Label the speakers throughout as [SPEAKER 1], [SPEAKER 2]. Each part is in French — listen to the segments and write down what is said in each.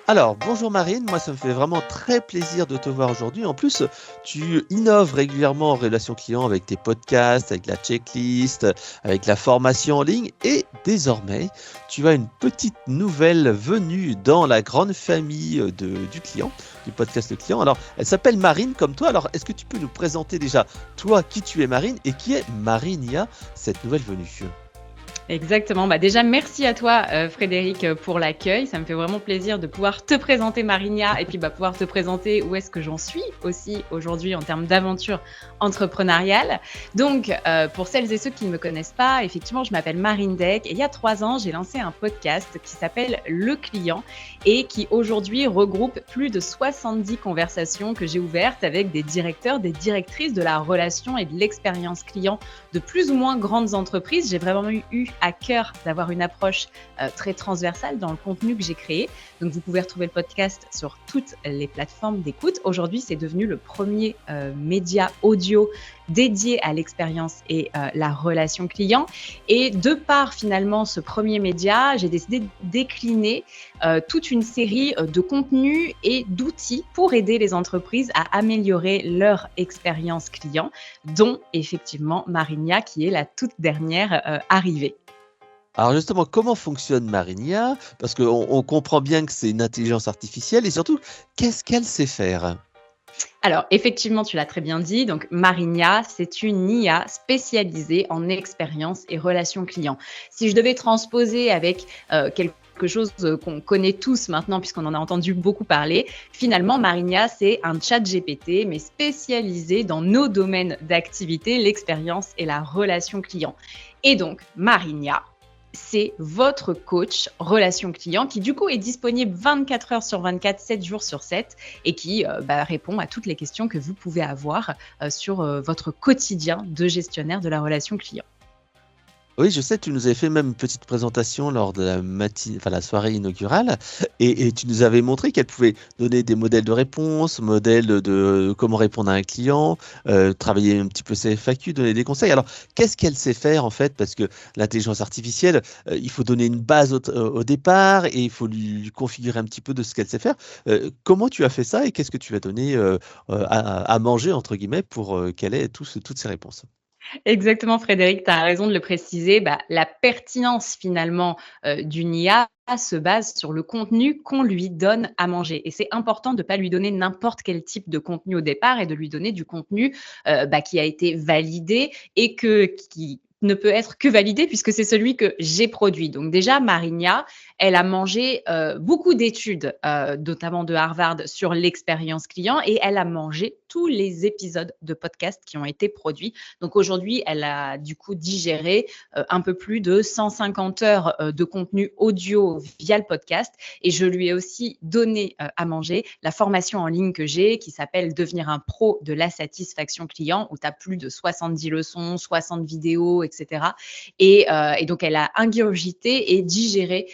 [SPEAKER 1] Alors, bonjour Marine, moi ça me fait vraiment très plaisir de te voir aujourd'hui. En plus, tu innoves régulièrement en relation client avec tes podcasts, avec la checklist, avec la formation en ligne et désormais, tu as une petite nouvelle venue dans la grande famille du client, du podcast client. Alors, elle s'appelle Marine comme toi. Alors, est-ce que tu peux nous présenter déjà toi qui tu es Marine et qui est Marinia, cette nouvelle venue?
[SPEAKER 2] Exactement. Déjà, merci à toi, Frédéric, pour l'accueil. Ça me fait vraiment plaisir de pouvoir te présenter Marinia et puis pouvoir te présenter où est-ce que j'en suis aussi aujourd'hui en termes d'aventure entrepreneuriale. Donc, pour celles et ceux qui ne me connaissent pas, effectivement, je m'appelle Marine Deck et il y a 3 ans, j'ai lancé un podcast qui s'appelle Le Client et qui aujourd'hui regroupe plus de 70 conversations que j'ai ouvertes avec des directeurs, des directrices de la relation et de l'expérience client de plus ou moins grandes entreprises. J'ai vraiment eu à cœur d'avoir une approche très transversale dans le contenu que j'ai créé. Donc, vous pouvez retrouver le podcast sur toutes les plateformes d'écoute. Aujourd'hui, c'est devenu le premier média audio dédié à l'expérience et la relation client. Et de par finalement ce premier média, j'ai décidé de décliner toute une série de contenus et d'outils pour aider les entreprises à améliorer leur expérience client, dont effectivement Marinia, qui est la toute dernière arrivée.
[SPEAKER 1] Alors justement, comment fonctionne Marinia? Parce qu'on comprend bien que c'est une intelligence artificielle et surtout, qu'est-ce qu'elle sait faire?
[SPEAKER 2] Alors, effectivement, tu l'as très bien dit. Donc, Marinia, c'est une IA spécialisée en expérience et relations clients. Si je devais transposer avec quelque chose qu'on connaît tous maintenant, puisqu'on en a entendu beaucoup parler, finalement, Marinia, c'est un chat GPT, mais spécialisé dans nos domaines d'activité, l'expérience et la relation client. Et donc, Marinia, c'est votre coach relation client qui du coup est disponible 24 heures sur 24, 7 jours sur 7 et qui répond à toutes les questions que vous pouvez avoir sur votre quotidien de gestionnaire de la relation client.
[SPEAKER 1] Oui, je sais, tu nous avais fait même une petite présentation lors de la soirée inaugurale, et tu nous avais montré qu'elle pouvait donner des modèles de réponse, modèles de comment répondre à un client, travailler un petit peu ses FAQ, donner des conseils. Alors, qu'est-ce qu'elle sait faire en fait? Parce que l'intelligence artificielle, il faut donner une base au départ et il faut lui configurer un petit peu de ce qu'elle sait faire. Comment tu as fait ça et qu'est-ce que tu as donné à manger, entre guillemets, pour qu'elle ait toutes ces réponses?
[SPEAKER 2] Exactement, Frédéric, tu as raison de le préciser. La pertinence finalement d'une IA se base sur le contenu qu'on lui donne à manger. Et c'est important de ne pas lui donner n'importe quel type de contenu au départ et de lui donner du contenu qui a été validé et qui ne peut être que validé puisque c'est celui que j'ai produit. Donc déjà, Marinia, elle a mangé beaucoup d'études, notamment de Harvard, sur l'expérience client et elle a mangé tous les épisodes de podcast qui ont été produits. Donc aujourd'hui, elle a du coup digéré un peu plus de 150 heures de contenu audio via le podcast. Et je lui ai aussi donné à manger la formation en ligne que j'ai qui s'appelle Devenir un pro de la satisfaction client, où tu as plus de 70 leçons, 60 vidéos, etc. Et donc, elle a ingurgité et digéré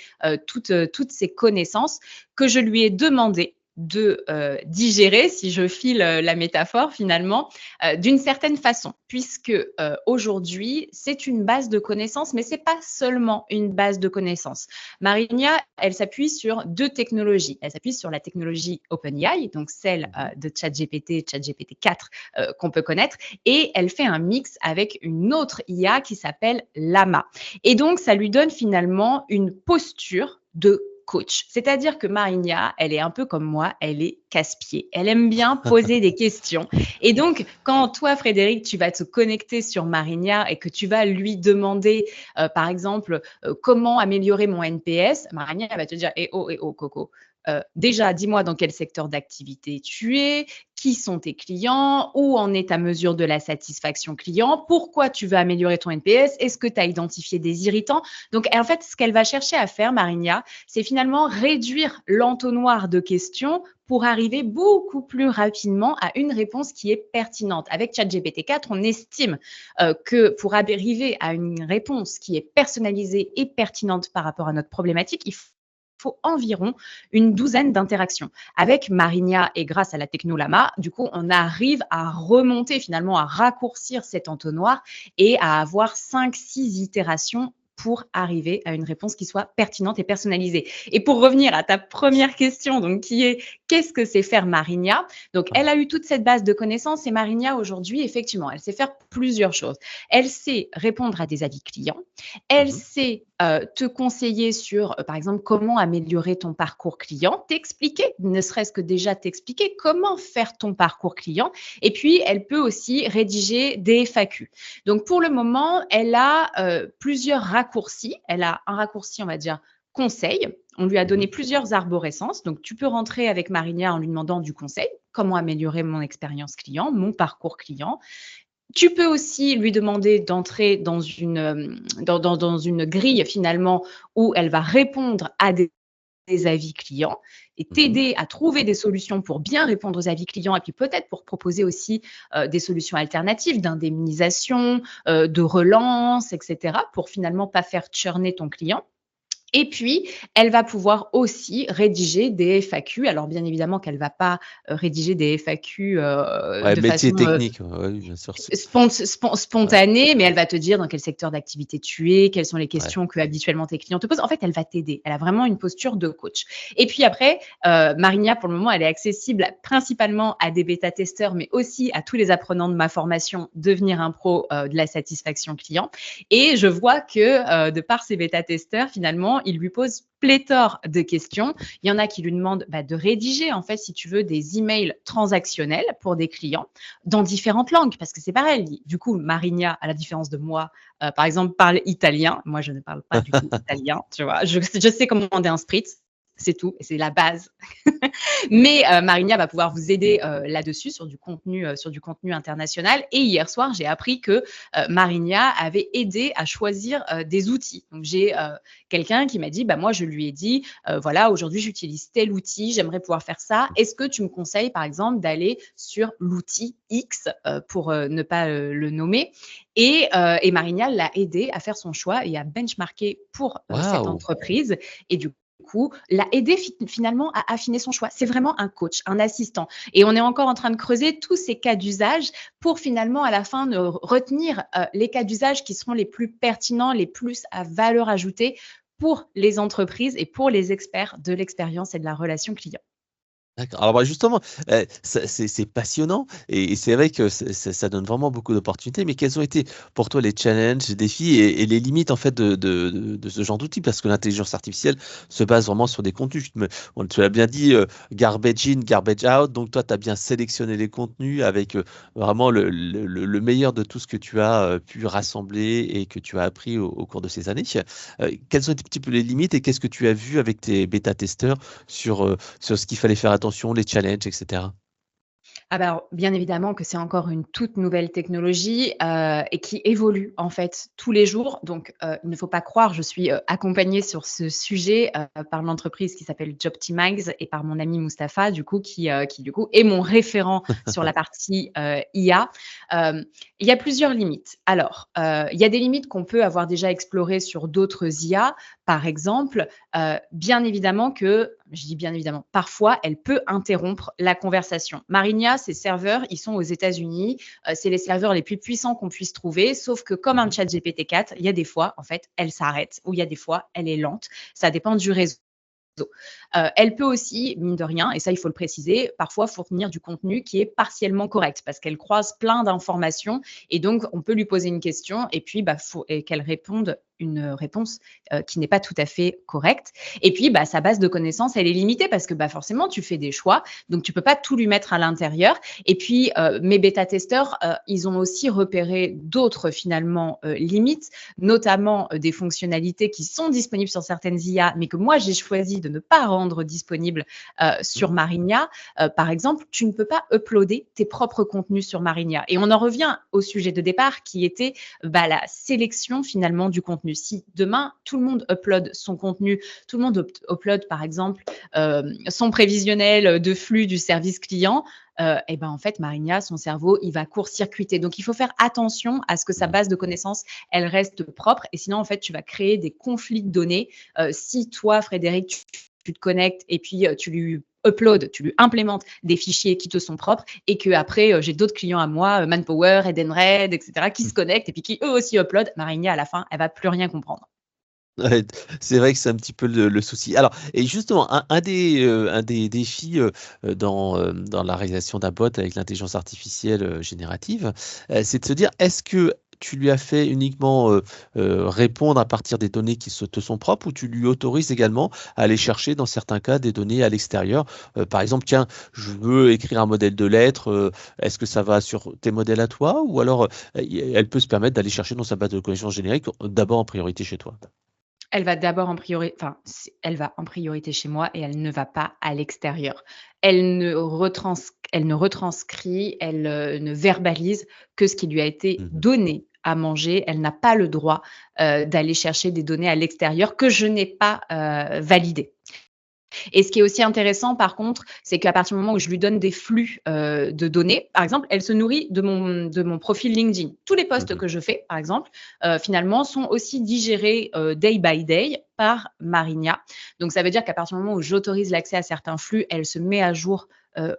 [SPEAKER 2] toutes ces connaissances que je lui ai demandé de digérer, si je file la métaphore finalement, d'une certaine façon, puisque aujourd'hui, c'est une base de connaissances, mais ce n'est pas seulement une base de connaissances. Marinia, elle s'appuie sur 2 technologies. Elle s'appuie sur la technologie OpenAI, donc celle de ChatGPT, ChatGPT 4 qu'on peut connaître, et elle fait un mix avec une autre IA qui s'appelle Llama. Et donc, ça lui donne finalement une posture de coach. C'est-à-dire que Marinia, elle est un peu comme moi, elle est casse-pied. Elle aime bien poser des questions. Et donc, quand toi, Frédéric, tu vas te connecter sur Marinia et que tu vas lui demander, par exemple, comment améliorer mon NPS, Marinia va te dire, eh oh, Coco, déjà, dis-moi dans quel secteur d'activité tu es, qui sont tes clients, où en est ta mesure de la satisfaction client, pourquoi tu veux améliorer ton NPS, est-ce que tu as identifié des irritants? Donc, en fait, ce qu'elle va chercher à faire, Marinia, c'est finalement réduire l'entonnoir de questions pour arriver beaucoup plus rapidement à une réponse qui est pertinente. Avec ChatGPT 4, on estime que pour arriver à une réponse qui est personnalisée et pertinente par rapport à notre problématique, il faut environ une douzaine d'interactions. Avec Marinia et grâce à la techno Llama, du coup, on arrive à remonter finalement, à raccourcir cet entonnoir et à avoir 5-6 itérations pour arriver à une réponse qui soit pertinente et personnalisée. Et pour revenir à ta première question, donc qui est qu'est-ce que c'est faire Marinia? Donc, elle a eu toute cette base de connaissances et Marinia aujourd'hui, effectivement, elle sait faire plusieurs choses. Elle sait répondre à des avis clients. Elle
[SPEAKER 1] Mhm.
[SPEAKER 2] sait te conseiller sur, par exemple, comment améliorer ton parcours client, t'expliquer, ne serait-ce que déjà t'expliquer comment faire ton parcours client. Et puis, elle peut aussi rédiger des FAQ. Donc, pour le moment, elle a plusieurs raccourcis. Elle a un raccourci, on va dire, conseil. On lui a donné
[SPEAKER 1] Mhm.
[SPEAKER 2] plusieurs arborescences. Donc, tu peux rentrer avec Marinia en lui demandant du conseil. Comment améliorer mon expérience client, mon parcours client. Tu peux aussi lui demander d'entrer dans dans une grille finalement où elle va répondre à des avis clients et
[SPEAKER 1] Mhm.
[SPEAKER 2] t'aider à trouver des solutions pour bien répondre aux avis clients et puis peut-être pour proposer aussi des solutions alternatives d'indemnisation, de relance, etc. pour finalement pas faire churner ton client. Et puis, elle va pouvoir aussi rédiger des FAQ. Alors, bien évidemment qu'elle ne va pas rédiger des FAQ
[SPEAKER 1] Ouais,
[SPEAKER 2] de
[SPEAKER 1] métier
[SPEAKER 2] façon
[SPEAKER 1] technique. Ouais, oui, bien sûr. Ouais,
[SPEAKER 2] spontanée, mais elle va te dire dans quel secteur d'activité tu es, quelles sont les
[SPEAKER 1] ouais.
[SPEAKER 2] questions que habituellement tes clients te posent. En fait, elle va t'aider. Elle a vraiment une posture de coach. Et puis après, Marinia, pour le moment, elle est accessible principalement à des bêta-testeurs, mais aussi à tous les apprenants de ma formation Devenir un pro de la satisfaction client. Et je vois que de par ces bêta-testeurs, finalement, ils lui posent pléthore de questions. Il y en a qui lui demandent de rédiger, en fait, si tu veux, des emails transactionnels pour des clients dans différentes langues, parce que c'est pareil. Du coup, Marinia, à la différence de moi, par exemple, parle italien. Moi, je ne parle pas du tout italien, tu vois. Je sais commander un spritz, c'est tout, et c'est la base. Mais Marinia va pouvoir vous aider là-dessus sur du contenu international. Et hier soir, j'ai appris que Marinia avait aidé à choisir des outils. Donc j'ai quelqu'un qui m'a dit, moi je lui ai dit, voilà, aujourd'hui j'utilise tel outil, j'aimerais pouvoir faire ça. Est-ce que tu me conseilles par exemple d'aller sur l'outil X pour ne pas le nommer et Marinia l'a aidé à faire son choix et à benchmarker pour cette
[SPEAKER 1] Waouh!
[SPEAKER 2] entreprise. Et du coup, l'a aidé finalement à affiner son choix. C'est vraiment un coach, un assistant. Et on est encore en train de creuser tous ces cas d'usage pour finalement, à la fin, de retenir les cas d'usage qui seront les plus pertinents, les plus à valeur ajoutée pour les entreprises et pour les experts de l'expérience et de la relation client.
[SPEAKER 1] D'accord. Alors, justement, c'est passionnant et c'est vrai que ça donne vraiment beaucoup d'opportunités, mais quels ont été pour toi les challenges, les défis et les limites en fait de ce genre d'outil? Parce que l'intelligence artificielle se base vraiment sur des contenus. Bon, tu l'as bien dit, garbage in, garbage out, donc toi, tu as bien sélectionné les contenus avec, vraiment le meilleur de tout ce que tu as, pu rassembler et que tu as appris au cours de ces années. Quelles ont été un petit peu les limites et qu'est-ce que tu as vu avec tes bêta-testeurs sur ce qu'il fallait faire attention, les challenges, et cetera?
[SPEAKER 2] Ah bah, alors, bien évidemment que c'est encore une toute nouvelle technologie, et qui évolue, en fait, tous les jours. Donc, il ne faut pas croire, je suis, accompagnée sur ce sujet, par l'entreprise qui s'appelle Jobtimize et par mon ami Mustapha, du coup, qui du coup, est mon référent sur la partie, IA. Il y a plusieurs limites. Alors, il y a des limites qu'on peut avoir déjà explorées sur d'autres IA. Par exemple, bien évidemment que je dis bien évidemment, parfois, elle peut interrompre la conversation. Marinia, ses serveurs, ils sont aux États-Unis. C'est les serveurs les plus puissants qu'on puisse trouver. Sauf que comme un
[SPEAKER 1] Mmh.
[SPEAKER 2] chat GPT-4, il y a des fois, en fait, elle s'arrête ou il y a des fois, elle est lente. Ça dépend du réseau. Elle peut aussi, mine de rien, et ça il faut le préciser, parfois fournir du contenu qui est partiellement correct parce qu'elle croise plein d'informations et donc on peut lui poser une question et puis faut et qu'elle réponde une réponse qui n'est pas tout à fait correcte. Et puis sa base de connaissances elle est limitée parce que forcément tu fais des choix, donc tu peux pas tout lui mettre à l'intérieur. Et puis mes bêta-testeurs, ils ont aussi repéré d'autres finalement limites, notamment des fonctionnalités qui sont disponibles sur certaines IA, mais que moi j'ai choisi de ne pas rendre disponibles
[SPEAKER 1] Mmh.
[SPEAKER 2] sur Marinia. Par exemple, tu ne peux pas uploader tes propres contenus sur Marinia. Et on en revient au sujet de départ qui était la sélection finalement du contenu. Si demain tout le monde upload son contenu, tout le monde upload par exemple son prévisionnel de flux du service client, et en fait, Marinia, son cerveau, il va court-circuiter. Donc, il faut faire attention à ce que sa
[SPEAKER 1] Mmh.
[SPEAKER 2] base de connaissances, elle reste propre. Et sinon, en fait, tu vas créer des conflits de données. Si toi, Frédéric, tu te connectes et puis tu lui upload, tu lui implémentes des fichiers qui te sont propres et que après j'ai d'autres clients à moi, Manpower, Edenred, etc., qui se connectent et puis qui eux aussi uploadent. Marinia, à la fin, elle va plus rien comprendre.
[SPEAKER 1] Ouais, c'est vrai que c'est un petit peu le souci. Alors et justement, un des défis, dans la réalisation d'un bot avec l'intelligence artificielle, générative, c'est de se dire: est-ce que tu lui as fait uniquement, répondre à partir des données qui te sont propres ou tu lui autorises également à aller chercher, dans certains cas, des données à l'extérieur? Par exemple: «Tiens, je veux écrire un modèle de lettres, est-ce que ça va sur tes modèles à toi?» ou alors, elle peut se permettre d'aller chercher dans sa base de connaissances générique, d'abord en priorité chez toi?
[SPEAKER 2] Elle va d'abord en priori enfin, elle va en priorité chez moi et elle ne va pas à l'extérieur. Elle ne retranscrit, elle, ne verbalise que ce qui lui a été
[SPEAKER 1] Mmh.
[SPEAKER 2] donné à manger. Elle n'a pas le droit, d'aller chercher des données à l'extérieur que je n'ai pas, validées. Et ce qui est aussi intéressant par contre, c'est qu'à partir du moment où je lui donne des flux, de données, par exemple, elle se nourrit de mon profil LinkedIn. Tous les posts
[SPEAKER 1] Mmh.
[SPEAKER 2] que je fais, par exemple, finalement sont aussi digérés, day by day par Marinia. Donc ça veut dire qu'à partir du moment où j'autorise l'accès à certains flux, elle se met à jour,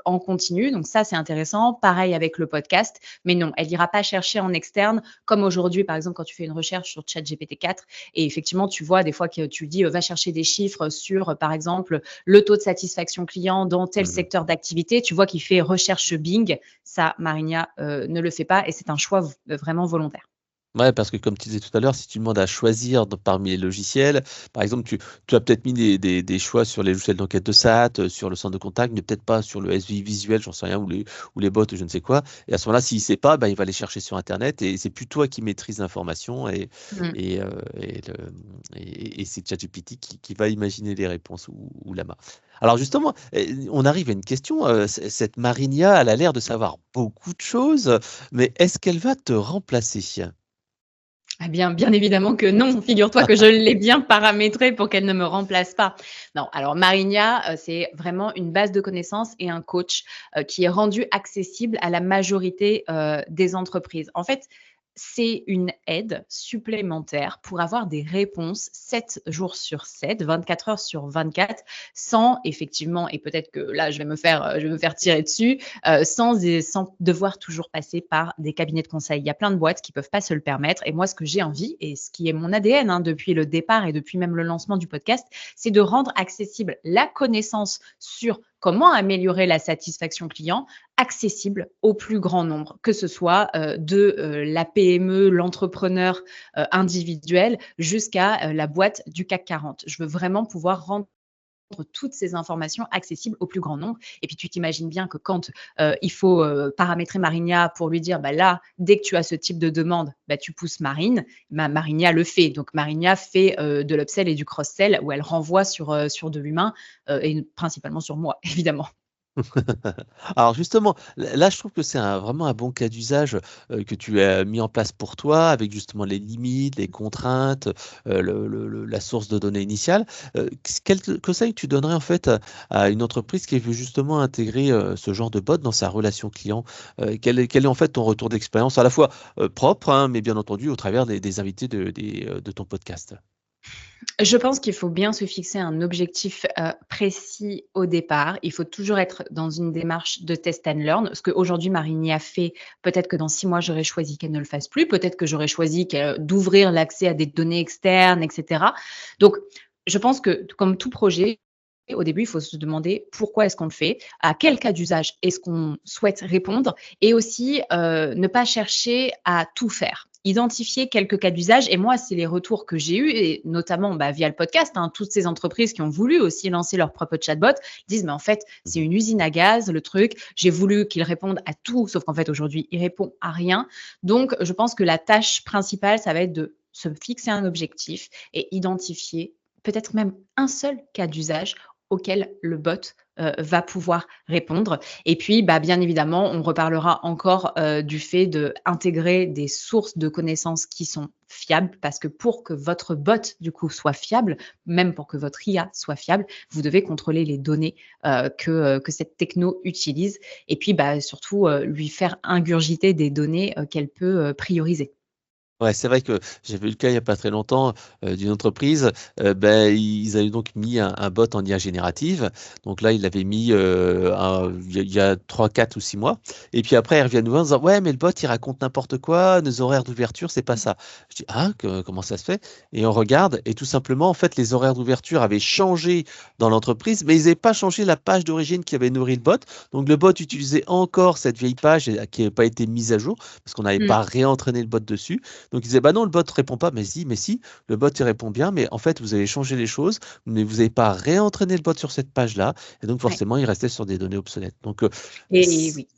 [SPEAKER 2] en continu. Donc ça, c'est intéressant. Pareil avec le podcast, mais non, elle ira pas chercher en externe comme aujourd'hui, par exemple, quand tu fais une recherche sur ChatGPT 4 et effectivement, tu vois des fois que tu dis, «Va chercher des chiffres sur, par exemple, le taux de satisfaction client dans tel
[SPEAKER 1] Mmh.
[SPEAKER 2] secteur d'activité, tu vois qu'il fait recherche Bing. Ça, Marinia ne le fait pas et c'est un choix vraiment volontaire.
[SPEAKER 1] Ouais, parce que comme tu disais tout à l'heure, si tu demandes à choisir parmi les logiciels, par exemple, tu as peut-être mis des choix sur les logiciels d'enquête de SAT, sur le centre de contact, mais peut-être pas sur le SVI visuel, j'en sais rien, ou les bots, ou je ne sais quoi. Et à ce moment-là, s'il ne sait pas, bah, il va aller chercher sur Internet et c'est plus toi qui maîtrise l'information
[SPEAKER 2] Mmh.
[SPEAKER 1] et, euh, et, le- et c'est ChatGPT qui va imaginer les réponses ou Lama. Alors justement, on arrive à une question. Cette Marinia, elle a l'air de savoir beaucoup de choses, mais est-ce qu'elle va te remplacer?
[SPEAKER 2] Ah bien évidemment que non, figure-toi que je l'ai bien paramétré pour qu'elle ne me remplace pas. Non, alors Marinia, c'est vraiment une base de connaissances et un coach, qui est rendu accessible à la majorité, des entreprises. En fait, c'est une aide supplémentaire pour avoir des réponses 7 jours sur 7, 24 heures sur 24, sans effectivement et peut-être que là je vais me faire tirer dessus, sans devoir toujours passer par des cabinets de conseil. Il y a plein de boîtes qui peuvent pas se le permettre et moi, ce que j'ai envie et ce qui est mon ADN, hein, depuis le départ et depuis même le lancement du podcast, c'est de rendre accessible la connaissance sur comment améliorer la satisfaction client, accessible au plus grand nombre, que ce soit, de, la PME, l'entrepreneur, individuel jusqu'à, la boîte du CAC 40. Je veux vraiment pouvoir rendre toutes ces informations accessibles au plus grand nombre. Et puis tu t'imagines bien que quand il faut paramétrer Marinia pour lui dire, bah là, dès que tu as ce type de demande, bah, tu pousses Marine, bah, Marinia le fait. Donc Marinia fait de l'upsell et du cross-sell où elle renvoie sur de l'humain et principalement sur moi, évidemment.
[SPEAKER 1] Alors justement, là, je trouve que c'est vraiment un bon cas d'usage, que tu as mis en place pour toi avec justement les limites, les contraintes, la source de données initiale. Quel conseil tu donnerais en fait à une entreprise qui veut justement intégrer, ce genre de bot dans sa relation client? Quel est en fait ton retour d'expérience à la fois, propre, hein, mais bien entendu au travers des invités de ton podcast?
[SPEAKER 2] Je pense qu'il faut bien se fixer un objectif, précis au départ. Il faut toujours être dans une démarche de test and learn. Ce qu'aujourd'hui Marigny a fait, peut-être que dans 6 mois, j'aurais choisi qu'elle ne le fasse plus. Peut-être que j'aurais choisi d'ouvrir l'accès à des données externes et cetera. Donc je pense que comme tout projet, au début, il faut se demander pourquoi est-ce qu'on le fait? À quel cas d'usage est-ce qu'on souhaite répondre? Et aussi, ne pas chercher à tout faire. Identifier quelques cas d'usage et moi, c'est les retours que j'ai eus et notamment, bah, via le podcast, hein. Toutes ces entreprises qui ont voulu aussi lancer leur propre chatbot disent: «Mais en fait, c'est
[SPEAKER 1] Mmh.
[SPEAKER 2] une usine à gaz le truc. J'ai voulu qu'il réponde à tout, sauf qu'en fait, aujourd'hui, il répond à rien». Donc je pense que la tâche principale, ça va être de se fixer un objectif et identifier peut-être même un seul cas d'usage auquel le bot, va pouvoir répondre et puis, bah, bien évidemment, on reparlera encore, du fait d'intégrer des sources de connaissances qui sont fiables parce que pour que votre bot, du coup, soit fiable, même pour que votre IA soit fiable, vous devez contrôler les données, que cette techno utilise et puis, bah, surtout, lui faire ingurgiter des données, qu'elle peut, prioriser.
[SPEAKER 1] Ouais, c'est vrai que j'avais eu le cas il y a pas très longtemps, d'une entreprise, ils avaient donc mis un bot en IA générative. Donc là, ils l'avaient mis, il y a 3-4 ou 6 mois et puis après ils reviennent nous voir en disant: «Ouais, mais le bot, il raconte n'importe quoi, nos horaires d'ouverture, c'est pas ça». Je dis: «Ah, comment ça se fait?» Et on regarde et tout simplement, en fait, les horaires d'ouverture avaient changé dans l'entreprise, mais ils avaient pas changé la page d'origine qui avait nourri le bot. Donc le bot utilisait encore cette vieille page et qui avait pas été mise à jour parce qu'on n'avait
[SPEAKER 2] Mmh.
[SPEAKER 1] pas réentraîné le bot dessus. Donc, ils disaient: «Bah non, le bot répond pas». Mais si, le bot, il répond bien, mais en fait, vous avez changé les choses, mais vous n'avez pas réentraîné le bot sur cette page-là et donc
[SPEAKER 2] Ouais.
[SPEAKER 1] forcément, il restait sur des données obsolètes. Donc,
[SPEAKER 2] Et
[SPEAKER 1] c
[SPEAKER 2] oui.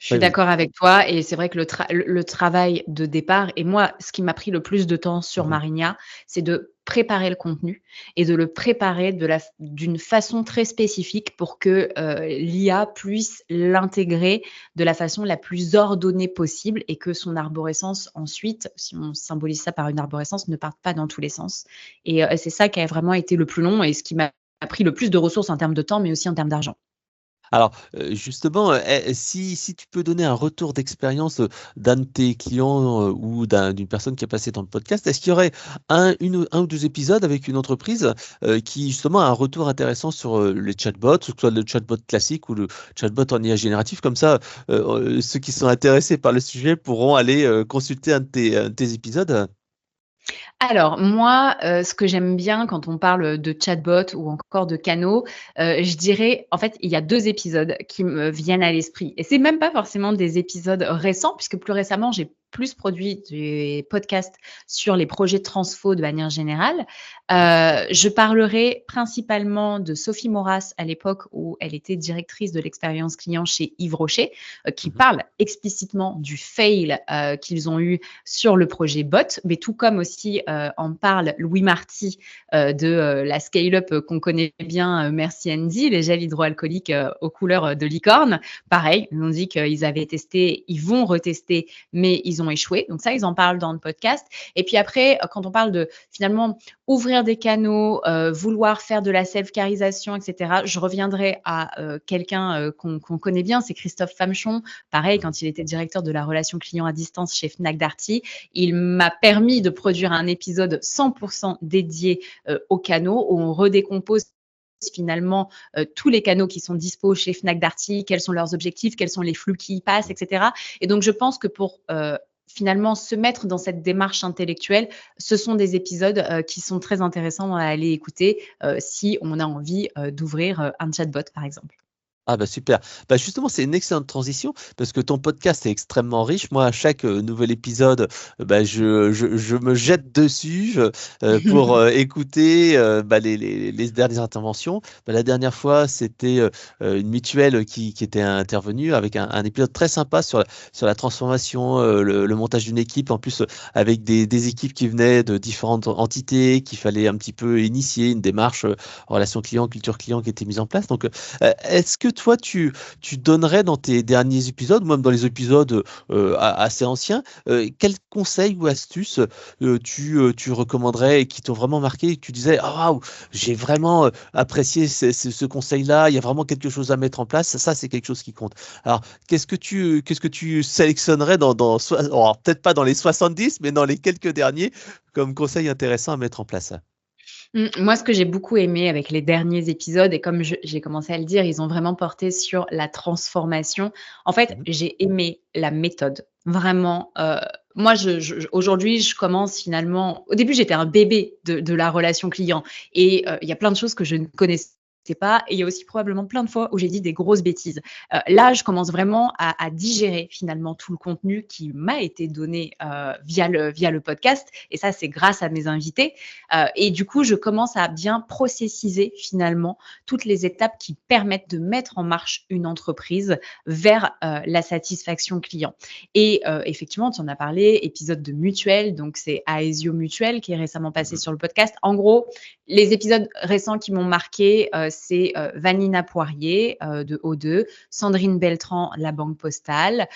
[SPEAKER 2] Je suis
[SPEAKER 1] ouais, vas-y.
[SPEAKER 2] d'accord avec toi et c'est vrai que le travail de départ et moi, ce qui m'a pris le plus de temps sur
[SPEAKER 1] Mmh.
[SPEAKER 2] Marinia, c'est de préparer le contenu et de le préparer d'une façon très spécifique pour que, l'IA puisse l'intégrer de la façon la plus ordonnée possible et que son arborescence ensuite, si on symbolise ça par une arborescence, ne parte pas dans tous les sens et c'est ça qui a vraiment été le plus long et ce qui m'a pris le plus de ressources en termes de temps, mais aussi en termes d'argent.
[SPEAKER 1] Alors, justement, si tu peux donner un retour d'expérience, d'un de tes clients, ou d'une personne qui est passée dans le podcast, est-ce qu'il y aurait un ou 2 épisodes avec une entreprise, qui justement a un retour intéressant sur, les chatbots, que ce soit le chatbot classique ou le chatbot en IA génératif? Comme ça, ceux qui sont intéressés par le sujet pourront aller, consulter un de tes épisodes.
[SPEAKER 2] Alors moi, ce que j'aime bien quand on parle de chatbot ou encore de canaux, je dirais en fait, il y a 2 épisodes qui me viennent à l'esprit et c'est même pas forcément des épisodes récents puisque plus récemment, j'ai plus produit des podcasts sur les projets de transfo de manière générale. Je parlerai principalement de Sophie Maurras à l'époque où elle était directrice de l'expérience client chez Yves Rocher, qui
[SPEAKER 1] Mmh.
[SPEAKER 2] parle explicitement du fail, qu'ils ont eu sur le projet Bot, mais tout comme aussi en parle Louis Marty de la scale-up qu'on connaît bien, Merci Andy, les gels hydroalcooliques aux couleurs de licorne. Pareil, ils ont dit qu'ils avaient testé, ils vont retester, mais ils ont échoué. Donc ça, ils en parlent dans le podcast. Et puis après, quand on parle de finalement ouvrir des canaux, vouloir faire de la self-carisation, etc., je reviendrai à quelqu'un qu'on connaît bien, c'est Christophe Famchon. Pareil,
[SPEAKER 1] Mmh.
[SPEAKER 2] quand il était directeur de la relation client à distance chez Fnac Darty, il m'a permis de produire un épisode 100% dédié aux canaux où on redécompose finalement tous les canaux qui sont dispo chez Fnac Darty, quels sont leurs objectifs, quels sont les flux qui y passent, etc. Et donc je pense que pour finalement se mettre dans cette démarche intellectuelle, ce sont des épisodes qui sont très intéressants à aller écouter si on a envie d'ouvrir un chatbot par exemple.
[SPEAKER 1] Ah bah super. Bah justement, c'est une excellente transition parce que ton podcast est extrêmement riche. Moi, à chaque nouvel épisode, je me jette dessus pour écouter les dernières interventions. Bah, la dernière fois, c'était une mutuelle qui était intervenue avec un épisode très sympa sur la transformation, le montage d'une équipe. En plus, avec des équipes qui venaient de différentes entités, qu'il fallait un petit peu initier une démarche relation client, culture client qui était mise en place. Donc, est-ce que toi, tu donnerais dans tes derniers épisodes, ou même dans les épisodes assez anciens, quels conseils ou astuces tu recommanderais et qui t'ont vraiment marqué et que tu disais: «Ah waouh, j'ai vraiment apprécié ce conseil-là, il y a vraiment quelque chose à mettre en place, ça c'est quelque chose qui compte». Alors, qu'est-ce que tu sélectionnerais alors, peut-être pas dans les 70, mais dans les quelques derniers, comme conseil intéressant à mettre en place?
[SPEAKER 2] Moi, ce que j'ai beaucoup aimé avec les derniers épisodes et comme j'ai commencé à le dire, ils ont vraiment porté sur la transformation. En fait,
[SPEAKER 1] Mmh.
[SPEAKER 2] j'ai aimé la méthode. Vraiment, moi, aujourd'hui, je commence finalement au début, j'étais un bébé de la relation client et il y a plein de choses que je ne connaissais pas et il y a aussi probablement plein de fois où j'ai dit des grosses bêtises. Là, je commence vraiment à digérer finalement tout le contenu qui m'a été donné, via le podcast et ça, c'est grâce à mes invités. Et du coup, je commence à bien processiser finalement toutes les étapes qui permettent de mettre en marche une entreprise vers la satisfaction client. Et effectivement, tu en as parlé, épisode de Mutuelle, donc c'est Aesio Mutuelle qui est récemment passé
[SPEAKER 1] Mmh.
[SPEAKER 2] sur le podcast. En gros, les épisodes récents qui m'ont marqué, c'est Vanina Poirier de O2, Sandrine Beltran, La Banque Postale,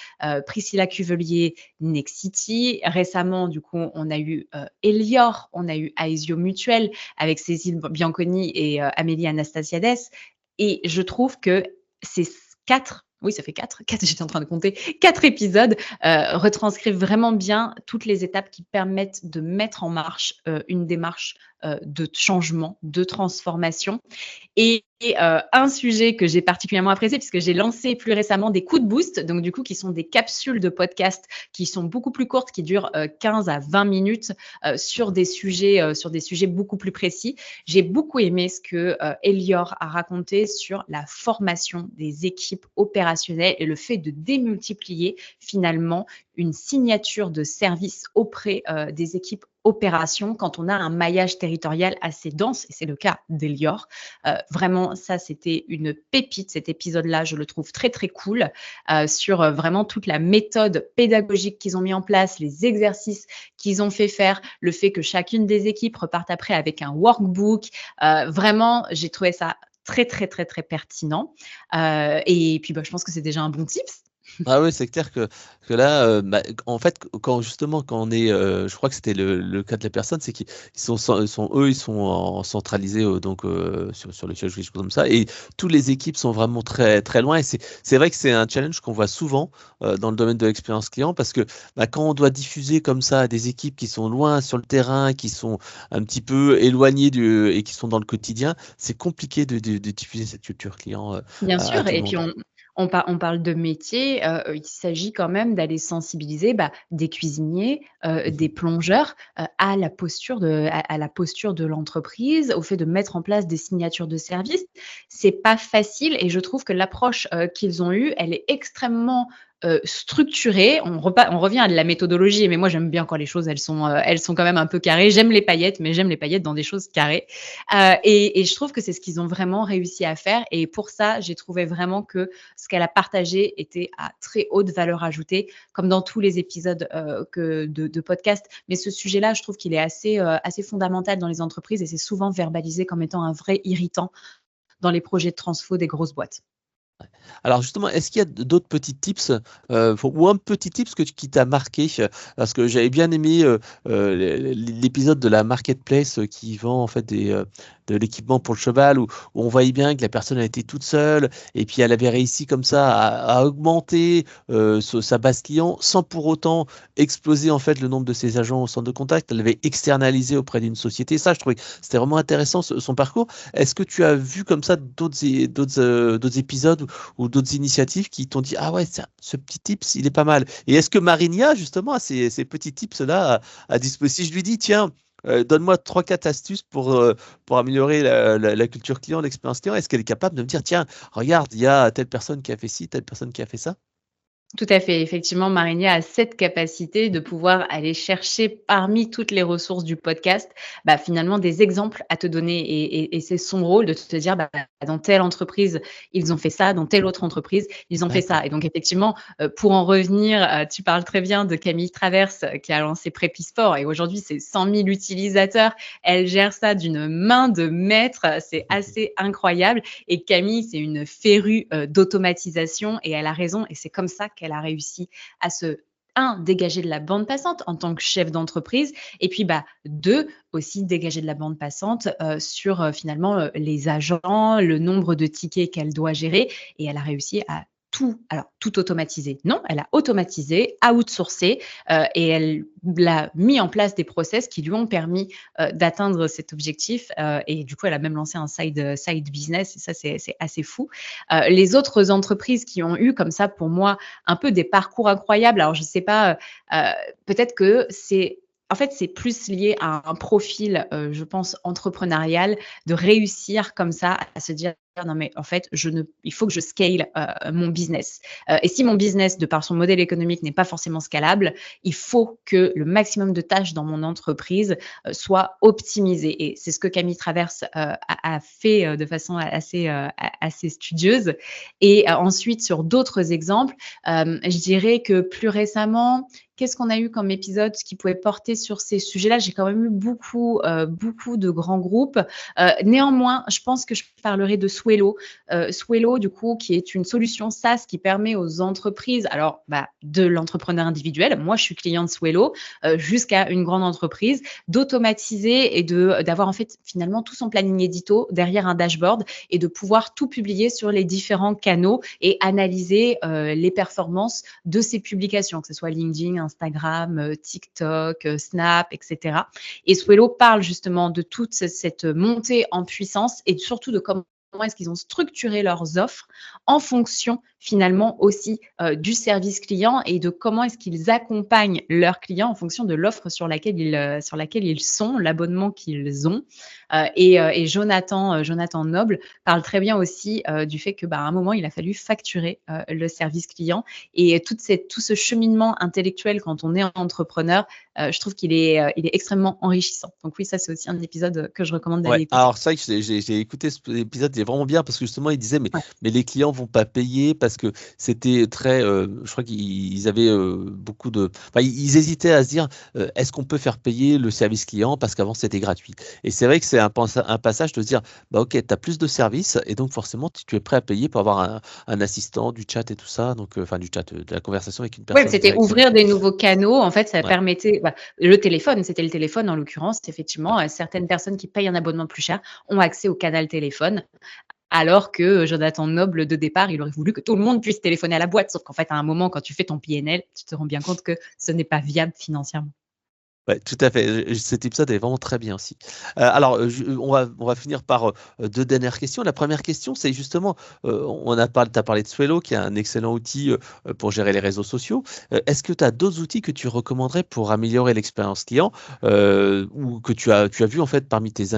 [SPEAKER 2] Priscilla Cuvelier, Nexity. Récemment, du coup, on a eu Elior, on a eu Aesio Mutuel avec Cécile Bianconi et Amélie Anastasiades. Et je trouve que ces 4 oui, ça fait 4, 4, j'étais en train de compter, 4 épisodes, retranscrivent vraiment bien toutes les étapes qui permettent de mettre en marche, une démarche, de changement, de transformation. Et un sujet que j'ai particulièrement apprécié puisque j'ai lancé plus récemment des coups de boost, donc du coup qui sont des capsules de podcast qui sont beaucoup plus courtes, qui durent, 15 à 20 minutes, sur des sujets beaucoup plus précis. J'ai beaucoup aimé ce que, Elior a raconté sur la formation des équipes opérationnelles et le fait de démultiplier finalement une signature de service auprès, des équipes opérations quand on a un maillage territorial assez dense et c'est le cas d'Elior. Vraiment, ça, c'était une pépite. Cet épisode-là, je le trouve très, très cool sur vraiment toute la méthode pédagogique qu'ils ont mis en place, les exercices qu'ils ont fait faire, le fait que chacune des équipes reparte après avec un workbook. Vraiment, j'ai trouvé ça très, très, très, très pertinent. Et puis, je pense que c'est déjà un bon tips.
[SPEAKER 1] Ah oui, c'est clair que là, en fait, quand justement, quand on est, je crois que c'était le cas de la personne, c'est qu'ils ils sont en centralisés, donc sur le siège, quelque chose comme ça et tous les équipes sont vraiment très, très loin et c'est vrai que c'est un challenge qu'on voit souvent, dans le domaine de l'expérience client parce que, quand on doit diffuser comme ça à des équipes qui sont loin sur le terrain, qui sont un petit peu éloignées et qui sont dans le quotidien, c'est compliqué de diffuser cette culture client,
[SPEAKER 2] Bien
[SPEAKER 1] à
[SPEAKER 2] sûr
[SPEAKER 1] tout le
[SPEAKER 2] et puis
[SPEAKER 1] monde.
[SPEAKER 2] on parle de métier, il s'agit quand même d'aller sensibiliser, des cuisiniers,
[SPEAKER 1] Mmh.
[SPEAKER 2] des plongeurs, à la posture à la posture de l'entreprise, au fait de mettre en place des signatures de services. C'est pas facile et je trouve que l'approche, qu'ils ont eue, elle est extrêmement, structurée. On revient à de la méthodologie, mais moi j'aime bien quand les choses elles sont quand même un peu carrées. J'aime les paillettes, mais j'aime les paillettes dans des choses carrées. Et je trouve que c'est ce qu'ils ont vraiment réussi à faire et pour ça, j'ai trouvé vraiment que ce qu'elle a partagé était à très haute valeur ajoutée, comme dans tous les épisodes de podcast. Mais ce sujet-là, je trouve qu'il est assez fondamental dans les entreprises et c'est souvent verbalisé comme étant un vrai irritant dans les projets de transfo des grosses boîtes.
[SPEAKER 1] Alors justement, est-ce qu'il y a d'autres petits tips, ou un petit tips qui t'a marqué? Parce que j'avais bien aimé, l'épisode de la marketplace, qui vend en fait de l'équipement pour le cheval où on voyait bien que la personne elle était toute seule et puis elle avait réussi comme ça à augmenter, sa base client sans pour autant exploser en fait le nombre de ses agents au centre de contact. Elle avait externalisé auprès d'une société. Ça, je trouvais que c'était vraiment intéressant son parcours. Est-ce que tu as vu comme ça d'autres épisodes ou d'autres initiatives qui t'ont dit: «Ah ouais, ça ce petit tips, il est pas mal» et est-ce que Marinia justement a ces petits tips-là à disposition? Si je lui dis: «Tiens, donne-moi 3-4 astuces pour améliorer la culture client, l'expérience client», est-ce qu'elle est capable de me dire: «Tiens, regarde, il y a telle personne qui a fait ci, telle personne qui a fait ça»?
[SPEAKER 2] Tout à fait. Effectivement, Marinia a cette capacité de pouvoir aller chercher parmi toutes les ressources du podcast, finalement des exemples à te donner et c'est son rôle de te dire, dans telle entreprise, ils ont fait ça, dans telle autre entreprise, ils ont fait
[SPEAKER 1] D'accord.
[SPEAKER 2] ça et donc effectivement, pour en revenir, tu parles très bien de Camille Traverse, qui a lancé Prépisport et aujourd'hui c'est 100 000 utilisateurs. Elle gère ça d'une main de maître, c'est assez incroyable et Camille, c'est une férue, d'automatisation et elle a raison et c'est comme ça qu'elle a réussi à se dégager de la bande passante en tant que chef d'entreprise et puis, 2, aussi dégager de la bande passante, sur, finalement, les agents, le nombre de tickets qu'elle doit gérer et elle a réussi à tout automatiser. Non, elle a automatisé, outsourcé, et elle a mis en place des process qui lui ont permis, d'atteindre cet objectif, et du coup, elle a même lancé un side business et ça, c'est assez fou. Les autres entreprises qui ont eu comme ça, pour moi, un peu des parcours incroyables. Alors, je ne sais pas, peut-être que c'est plus lié à un profil, je pense, entrepreneurial, de réussir comme ça à se dire: «Non, mais en fait, il faut que je scale, mon business». Et si mon business, de par son modèle économique, n'est pas forcément scalable, il faut que le maximum de tâches dans mon entreprise, soit optimisé et c'est ce que Camille Traverse, a fait, de façon assez studieuse et ensuite sur d'autres exemples, je dirais que plus récemment, qu'est-ce qu'on a eu comme épisode qui pouvait porter sur ces sujets-là? J'ai quand même eu beaucoup de grands groupes. Néanmoins, je pense que je parlerai de Swello. Swello, du coup, qui est une solution SaaS qui permet aux entreprises, alors de l'entrepreneur individuel, moi je suis client de Swello, jusqu'à une grande entreprise, d'automatiser et d'avoir en fait finalement tout son planning édito derrière un dashboard et de pouvoir tout publier sur les différents canaux et analyser les performances de ces publications, que ce soit LinkedIn, Instagram, TikTok, Snap, etc. Et Swello parle justement de toute cette montée en puissance et surtout de comment est-ce qu'ils ont structuré leurs offres en fonction finalement aussi du service client et de comment est-ce qu'ils accompagnent leurs clients en fonction de l'offre sur laquelle ils sont, l'abonnement qu'ils ont. Et Jonathan Noble parle très bien aussi du fait que à un moment, il a fallu facturer le service client et tout ce cheminement intellectuel quand on est entrepreneur, je trouve il est extrêmement enrichissant. Donc oui, ça, c'est aussi un épisode que je recommande d'aller
[SPEAKER 1] Ouais,
[SPEAKER 2] écouter.
[SPEAKER 1] alors c'est vrai que j'ai écouté cet épisode, il est vraiment bien parce que justement il disait
[SPEAKER 2] Ouais.
[SPEAKER 1] mais les clients vont pas payer parce que c'était très, je crois qu'ils avaient beaucoup de, enfin ils hésitaient à se dire est-ce qu'on peut faire payer le service client parce qu'avant c'était gratuit. Et c'est vrai que c'est un passage de se dire ok, tu as plus de services et donc forcément tu es prêt à payer pour avoir un assistant, du chat et tout ça, donc enfin du chat, de la conversation avec une
[SPEAKER 2] Ouais,
[SPEAKER 1] personne
[SPEAKER 2] c'était
[SPEAKER 1] directement.
[SPEAKER 2] ouvrir des nouveaux canaux. En fait, ça
[SPEAKER 1] Ouais.
[SPEAKER 2] permettait c'était le téléphone en l'occurrence, effectivement, certaines personnes qui payent un abonnement plus cher ont accès au canal téléphone, alors que Jonathan Noble, de départ, il aurait voulu que tout le monde puisse téléphoner à la boîte. Sauf qu'en fait, à un moment, quand tu fais ton PNL, tu te rends bien compte que ce n'est pas viable financièrement.
[SPEAKER 1] Ouais, tout à fait. Cet épisode est vraiment très bien aussi. Alors, on va finir par 2 dernières questions. La première question, c'est justement, tu as parlé de Swello, qui est un excellent outil pour gérer les réseaux sociaux. Est-ce que tu as d'autres outils que tu recommanderais pour améliorer l'expérience client ou que tu as vu en fait parmi tes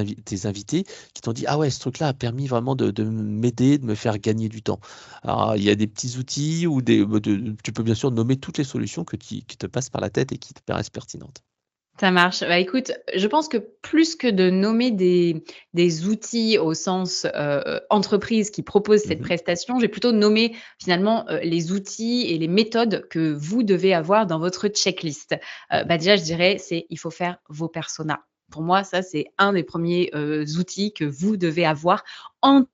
[SPEAKER 1] invités qui t'ont dit, ah ouais, ce truc-là a permis vraiment de m'aider, de me faire gagner du temps. Alors, il y a des petits outils ou tu peux bien sûr nommer toutes les solutions qui te passent par la tête et qui te paraissent pertinentes.
[SPEAKER 2] Ça marche. Écoute, je pense que plus que de nommer des outils au sens, entreprise qui propose cette
[SPEAKER 1] Mhm.
[SPEAKER 2] prestation, j'ai plutôt nommé finalement, les outils et les méthodes que vous devez avoir dans votre checklist. Déjà, je dirais, il faut faire vos personas. Pour moi, ça, c'est un des premiers outils que vous devez avoir en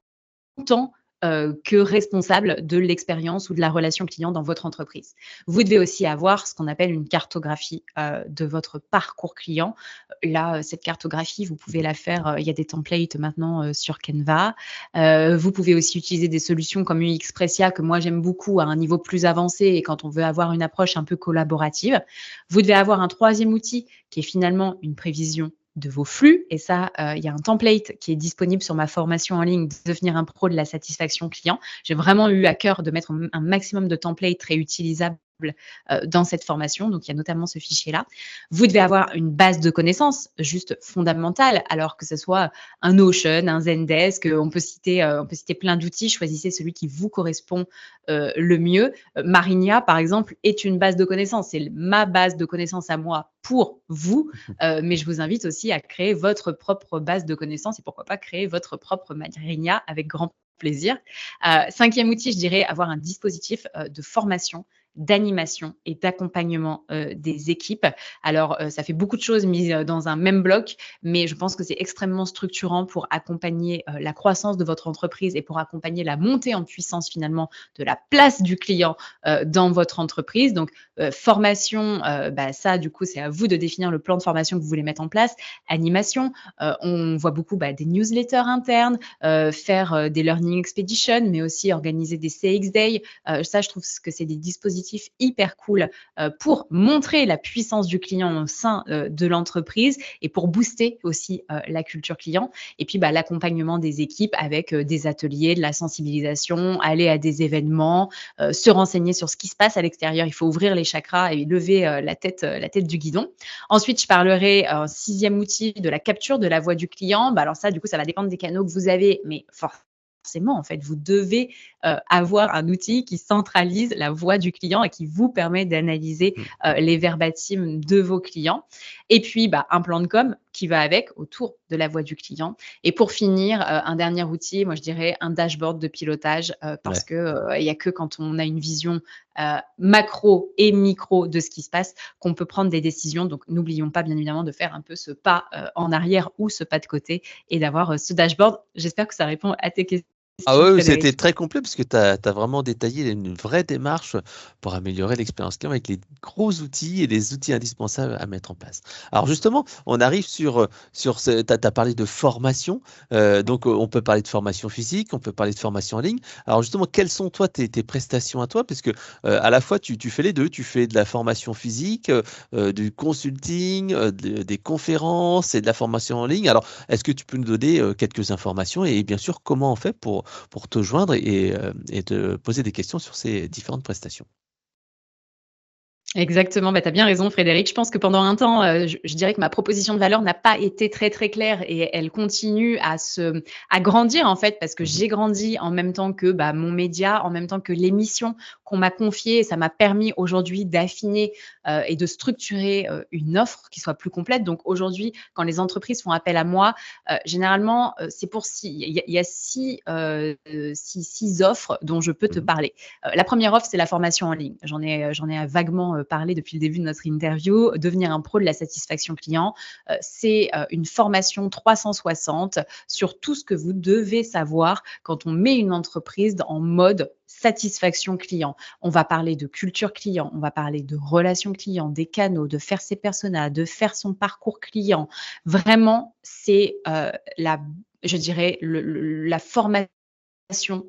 [SPEAKER 2] tant, que responsable de l'expérience ou de la relation client dans votre entreprise. Vous devez aussi avoir ce qu'on appelle une cartographie, de votre parcours client. Là, cette cartographie, vous pouvez la faire, il y a des templates maintenant, sur Canva. Vous pouvez aussi utiliser des solutions comme UXpressia que moi j'aime beaucoup à un niveau plus avancé et quand on veut avoir une approche un peu collaborative. Vous devez avoir un troisième outil qui est finalement une prévision de vos flux. Et ça, il y a un template qui est disponible sur ma formation en ligne Devenir un pro de la satisfaction client. J'ai vraiment eu à cœur de mettre un maximum de templates réutilisables dans cette formation. Donc, il y a notamment ce fichier-là. Vous devez avoir une base de connaissances juste fondamentale, alors que ce soit un Notion, un Zendesk, on peut citer plein d'outils. Choisissez celui qui vous correspond le mieux. Marinia, par exemple, est une base de connaissances. C'est ma base de connaissances à moi pour vous, mais je vous invite aussi à créer votre propre base de connaissances et pourquoi pas créer votre propre Marinia avec grand plaisir. Cinquième outil, je dirais avoir un dispositif de formation, d'animation et d'accompagnement des équipes. Alors, ça fait beaucoup de choses mises dans un même bloc, mais je pense que c'est extrêmement structurant pour accompagner la croissance de votre entreprise et pour accompagner la montée en puissance finalement de la place du client dans votre entreprise. Donc, formation, ça, du coup, c'est à vous de définir le plan de formation que vous voulez mettre en place. Animation, on voit beaucoup des newsletters internes, faire des learning expeditions, mais aussi organiser des CX Day. Ça, je trouve que c'est des dispositifs hyper cool pour montrer la puissance du client au sein de l'entreprise et pour booster aussi la culture client. Et puis, l'accompagnement des équipes avec des ateliers, de la sensibilisation, aller à des événements, se renseigner sur ce qui se passe à l'extérieur. Il faut ouvrir les chakras et lever la tête du guidon. Ensuite, je parlerai, sixième outil, de la capture de la voix du client. Alors ça, du coup, ça va dépendre des canaux que vous avez, mais forcément, en fait, vous devez avoir un outil qui centralise la voix du client et qui vous permet d'analyser
[SPEAKER 1] Mm.
[SPEAKER 2] les verbatims de vos clients. Et puis, un plan de com qui va avec, autour de la voix du client. Et pour finir, un dernier outil, moi, je dirais un dashboard de pilotage parce
[SPEAKER 1] Ouais.
[SPEAKER 2] que il n'y a que quand on a une vision macro et micro de ce qui se passe qu'on peut prendre des décisions. Donc, n'oublions pas, bien évidemment, de faire un peu ce pas en arrière ou ce pas de côté et d'avoir ce dashboard. J'espère que ça répond à tes questions.
[SPEAKER 1] Ah
[SPEAKER 2] question,
[SPEAKER 1] ouais, ouais, c'était
[SPEAKER 2] Frédéric.
[SPEAKER 1] très complet parce que tu as vraiment détaillé une vraie démarche pour améliorer l'expérience client avec les gros outils et les outils indispensables à mettre en place. Alors justement, on arrive sur tu as parlé de formation, donc on peut parler de formation physique, on peut parler de formation en ligne. Alors justement, quelles sont toi tes prestations à toi? Parce que à la fois tu fais les deux, tu fais de la formation physique, du consulting, des conférences et de la formation en ligne. Alors, est-ce que tu peux nous donner quelques informations et bien sûr comment on fait pour te joindre et te poser des questions sur ces différentes prestations.
[SPEAKER 2] Exactement, bah, tu as bien raison Frédéric. Je pense que pendant un temps, je dirais que ma proposition de valeur n'a pas été très, très claire et elle continue à grandir en fait parce que
[SPEAKER 1] Mmh.
[SPEAKER 2] j'ai grandi en même temps que, bah, mon média, en même temps que l'émission qu'on m'a confiée et ça m'a permis aujourd'hui d'affiner, et de structurer, une offre qui soit plus complète. Donc aujourd'hui, quand les entreprises font appel à moi, généralement, c'est pour il y a 6 offres dont je peux te
[SPEAKER 1] Mmh.
[SPEAKER 2] parler. La première offre, c'est la formation en ligne. J'en ai vaguement parlé depuis le début de notre interview. Devenir un pro de la satisfaction client, c'est une formation 360 sur tout ce que vous devez savoir quand on met une entreprise en mode satisfaction client. On va parler de culture client, on va parler de relations clients, des canaux, de faire ses personas, de faire son parcours client. Vraiment, c'est je dirais, la formation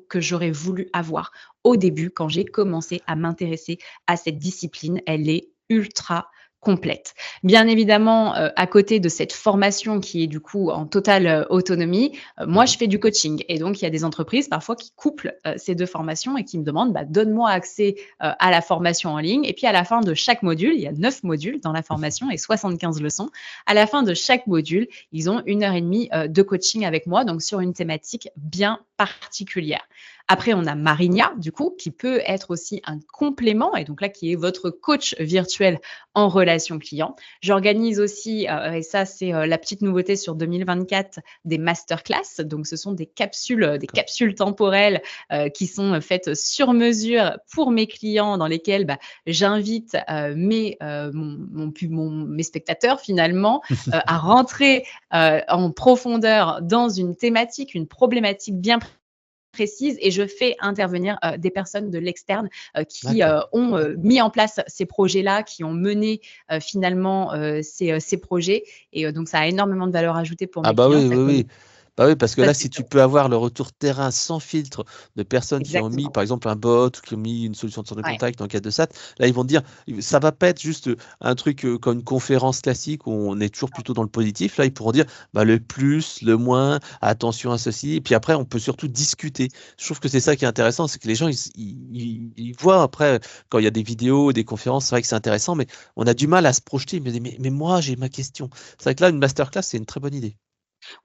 [SPEAKER 2] que j'aurais voulu avoir au début quand j'ai commencé à m'intéresser à cette discipline. Elle est ultra complète. Bien évidemment, à côté de cette formation qui est du coup en totale, autonomie, moi
[SPEAKER 1] Mmh.
[SPEAKER 2] je fais du coaching et donc il y a des entreprises parfois qui couplent, ces 2 formations et qui me demandent: «Bah, donne-moi accès, à la formation en ligne» et puis à la fin de chaque module, il y a 9 modules dans la formation et 75 leçons. À la fin de chaque module, ils ont 1 heure et demie de coaching avec moi, donc sur une thématique bien particulière. Après, on a Marinia, du coup, qui peut être aussi un complément, et donc là, qui est votre coach virtuel en relation client. J'organise aussi, et ça, c'est la petite nouveauté sur 2024, des masterclass. Donc, ce sont des
[SPEAKER 1] D'accord.
[SPEAKER 2] capsules temporelles qui sont faites sur mesure pour mes clients, dans lesquelles bah, j'invite mes spectateurs finalement à rentrer en profondeur dans une thématique, une problématique bien précise et je fais intervenir des personnes de l'externe qui
[SPEAKER 1] D'accord.
[SPEAKER 2] ont mis en place ces projets-là, qui ont mené finalement ces projets. Et donc, ça a énormément de valeur ajoutée pour
[SPEAKER 1] Ah
[SPEAKER 2] mes
[SPEAKER 1] bah
[SPEAKER 2] clients.
[SPEAKER 1] oui,
[SPEAKER 2] Ça
[SPEAKER 1] oui,
[SPEAKER 2] commence.
[SPEAKER 1] oui. Bah oui, parce que
[SPEAKER 2] Ça,
[SPEAKER 1] là,
[SPEAKER 2] c'est
[SPEAKER 1] si tu
[SPEAKER 2] top.
[SPEAKER 1] peux avoir le retour terrain sans filtre de personnes qui ont mis,
[SPEAKER 2] Exactement.
[SPEAKER 1] par exemple, un bot ou qui ont mis une solution de centre de
[SPEAKER 2] Ouais.
[SPEAKER 1] contact dans le cadre de SAT, là, ils vont te dire, ça va pas être juste un truc comme une conférence classique où on est toujours plutôt dans le positif. Là, ils pourront dire, bah, le plus, le moins, attention à ceci. Et puis après, on peut surtout discuter. Je trouve que c'est ça qui est intéressant, c'est que les gens, ils voient après, quand il y a des vidéos, des conférences, c'est vrai que c'est intéressant, mais on a du mal à se projeter. Mais moi, j'ai ma question. C'est vrai que là, une masterclass, c'est une très bonne idée.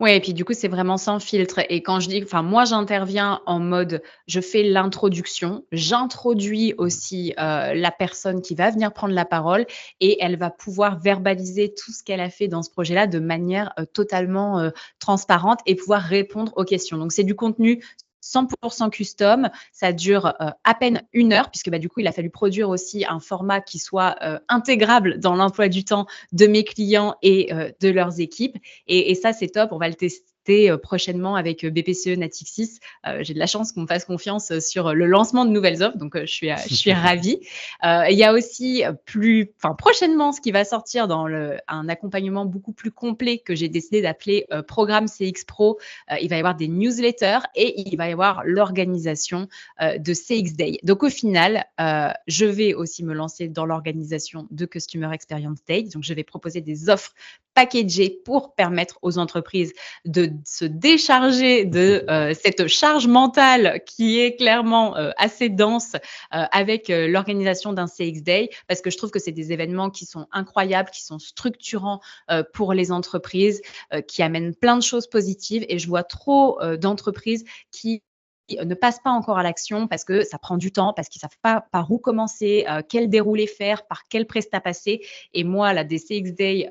[SPEAKER 2] Ouais et puis du coup, c'est vraiment sans filtre et quand je dis enfin moi j'interviens en mode, je fais l'introduction, j'introduis
[SPEAKER 1] Mhm.
[SPEAKER 2] aussi, la personne qui va venir prendre la parole et elle va pouvoir verbaliser tout ce qu'elle a fait dans ce projet-là de manière, totalement, transparente et pouvoir répondre aux questions. Donc c'est du contenu 100% custom, ça dure, à peine 1 heure puisque, bah, du coup, il a fallu produire aussi un format qui soit, intégrable dans l'emploi du temps de mes clients et de leurs équipes et ça, c'est top. On va le tester prochainement avec BPCE Natixis. J'ai de la chance qu'on me fasse confiance sur le lancement de nouvelles offres, donc je suis ravie. Il y a aussi prochainement ce qui va sortir dans un accompagnement beaucoup plus complet que j'ai décidé d'appeler Programme CX Pro. Il va y avoir des newsletters et il va y avoir l'organisation de CX Day. Donc au final, je vais aussi me lancer dans l'organisation de Customer Experience Day. Donc je vais proposer des offres packagées pour permettre aux entreprises de se décharger de cette charge mentale qui est clairement assez dense avec l'organisation d'un CX Day parce que je trouve que c'est des événements qui sont incroyables, qui sont structurants pour les entreprises, qui amènent plein de choses positives et je vois trop d'entreprises qui ne passent pas encore à l'action parce que ça prend du temps, parce qu'ils ne savent pas par où commencer, quel déroulé faire, par quel prestat passer. Et moi, la DCX Day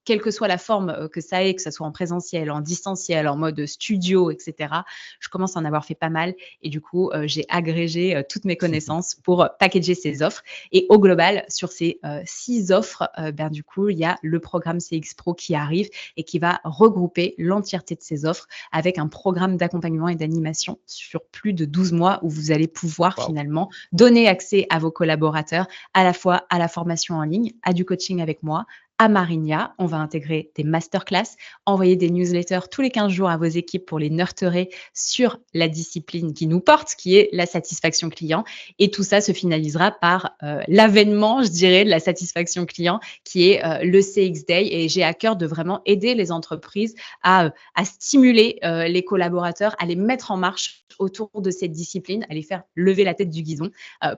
[SPEAKER 2] quelle que soit la forme que ça ait, que ça soit en présentiel, en distanciel, en mode studio, etc. Je commence à en avoir fait pas mal et du coup, j'ai agrégé toutes mes connaissances pour packager ces offres. Et au global, sur ces 6 offres, du coup, il y a le programme CX Pro qui arrive et qui va regrouper l'entièreté de ces offres avec un programme d'accompagnement et d'animation sur plus de 12 mois où vous allez pouvoir
[SPEAKER 1] Waouh.
[SPEAKER 2] finalement donner accès à vos collaborateurs à la fois à la formation en ligne, à du coaching avec moi, à Marinia. On va intégrer des masterclass, envoyer des newsletters tous les 15 jours à vos équipes pour les nurturer sur la discipline qui nous porte, qui est la satisfaction client. Et tout ça se finalisera par l'avènement, je dirais, de la satisfaction client qui est le CX Day. Et j'ai à cœur de vraiment aider les entreprises à stimuler les collaborateurs, à les mettre en marche autour de cette discipline, à les faire lever la tête du guidon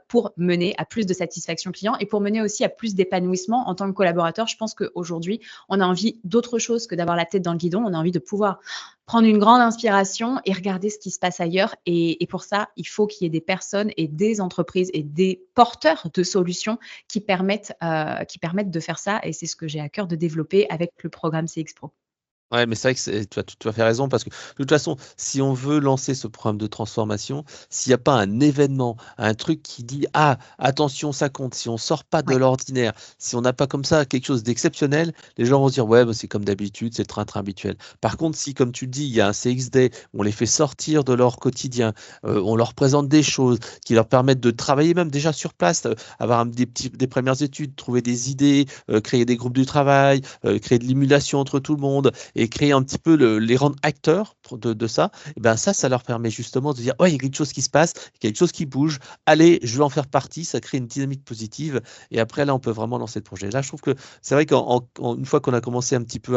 [SPEAKER 2] pour mener à plus de satisfaction client et pour mener aussi à plus d'épanouissement en tant que collaborateur. Je pense qu'aujourd'hui, on a envie d'autre chose que d'avoir la tête dans le guidon. On a envie de pouvoir prendre une grande inspiration et regarder ce qui se passe ailleurs. Et pour ça, il faut qu'il y ait des personnes et des entreprises et des porteurs de solutions qui permettent de faire ça. Et c'est ce que j'ai à cœur de développer avec le programme CX Pro.
[SPEAKER 1] Ouais, mais c'est vrai que tu as tout à fait raison parce que de toute façon, si on veut lancer ce programme de transformation, s'il n'y a pas un événement, un truc qui dit ah attention ça compte, si on sort pas de
[SPEAKER 2] Ouais.
[SPEAKER 1] l'ordinaire, si on n'a pas comme ça quelque chose d'exceptionnel, les gens vont se dire ouais bah, c'est comme d'habitude, c'est le train-train habituel. Par contre, si comme tu le dis, il y a un CX Day, on les fait sortir de leur quotidien, on leur présente des choses qui leur permettent de travailler même déjà sur place, avoir des premières études, trouver des idées, créer des groupes de travail, créer de l'émulation entre tout le monde et créer un petit peu les rendre acteurs de ça, et ben ça leur permet justement de dire oh, il y a quelque chose qui se passe, il y a quelque chose qui bouge, allez, je vais en faire partie, ça crée une dynamique positive et après là on peut vraiment lancer le projet. Là je trouve que c'est vrai qu'une fois qu'on a commencé un petit peu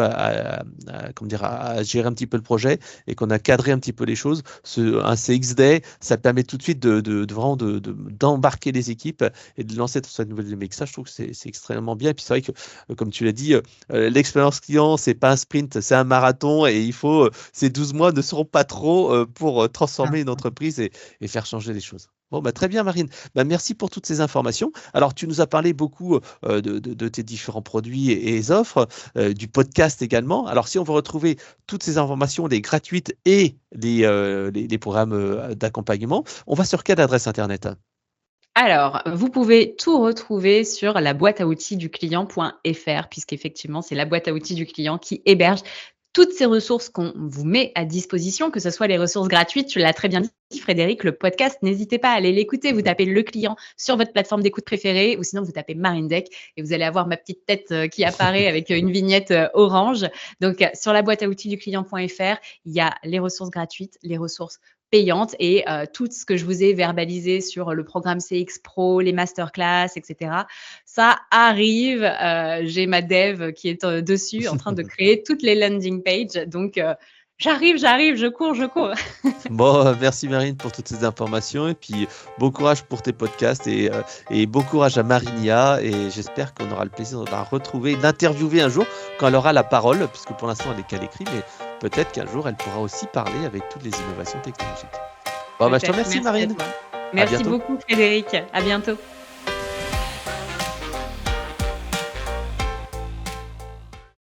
[SPEAKER 1] comment dire, à gérer un petit peu le projet et qu'on a cadré un petit peu les choses, un CX Day, ça permet tout de suite vraiment d'embarquer les équipes et de lancer toute cette nouvelle dynamique. Ça je trouve que c'est extrêmement bien et puis c'est vrai que comme tu l'as dit, l'expérience client c'est pas un sprint, c'est un marathon et il faut, ces 12 mois ne seront pas trop pour transformer une entreprise et faire changer les choses. Bon, bah, très bien, Marine. Bah, merci pour toutes ces informations. Alors, tu nous as parlé beaucoup de tes différents produits et offres, du podcast également. Alors, si on veut retrouver toutes ces informations, les gratuites et les programmes d'accompagnement, on va sur quelle adresse Internet?
[SPEAKER 2] Alors, vous pouvez tout retrouver sur la boîte à outils du client.fr, puisqu'effectivement, c'est la boîte à outils du client qui héberge toutes ces ressources qu'on vous met à disposition, que ce soit les ressources gratuites. Tu l'as très bien dit, Frédéric, le podcast, n'hésitez pas à aller l'écouter. Vous tapez le client sur votre plateforme d'écoute préférée ou sinon vous tapez Marine Deck et vous allez avoir ma petite tête qui apparaît avec une vignette orange. Donc, sur la boîte à outils du client.fr, il y a les ressources gratuites, les ressources payantes et tout ce que je vous ai verbalisé sur le programme CX Pro, les masterclass, etc. Ça arrive. J'ai ma dev qui est dessus en train de créer toutes les landing pages. Donc, j'arrive, je cours.
[SPEAKER 1] Bon, merci Marine pour toutes ces informations et puis bon courage pour tes podcasts et bon courage à Marinia et j'espère qu'on aura le plaisir de la retrouver, d'interviewer un jour quand elle aura la parole, puisque pour l'instant elle est qu'à l'écrit, mais peut-être qu'un jour elle pourra aussi parler avec toutes les innovations technologiques. Bon, bah, je te
[SPEAKER 2] Peut-être.
[SPEAKER 1] remercie
[SPEAKER 2] Merci à
[SPEAKER 1] Marine,
[SPEAKER 2] toi.
[SPEAKER 1] à
[SPEAKER 2] Merci
[SPEAKER 1] bientôt.
[SPEAKER 2] beaucoup, Frédéric. À bientôt.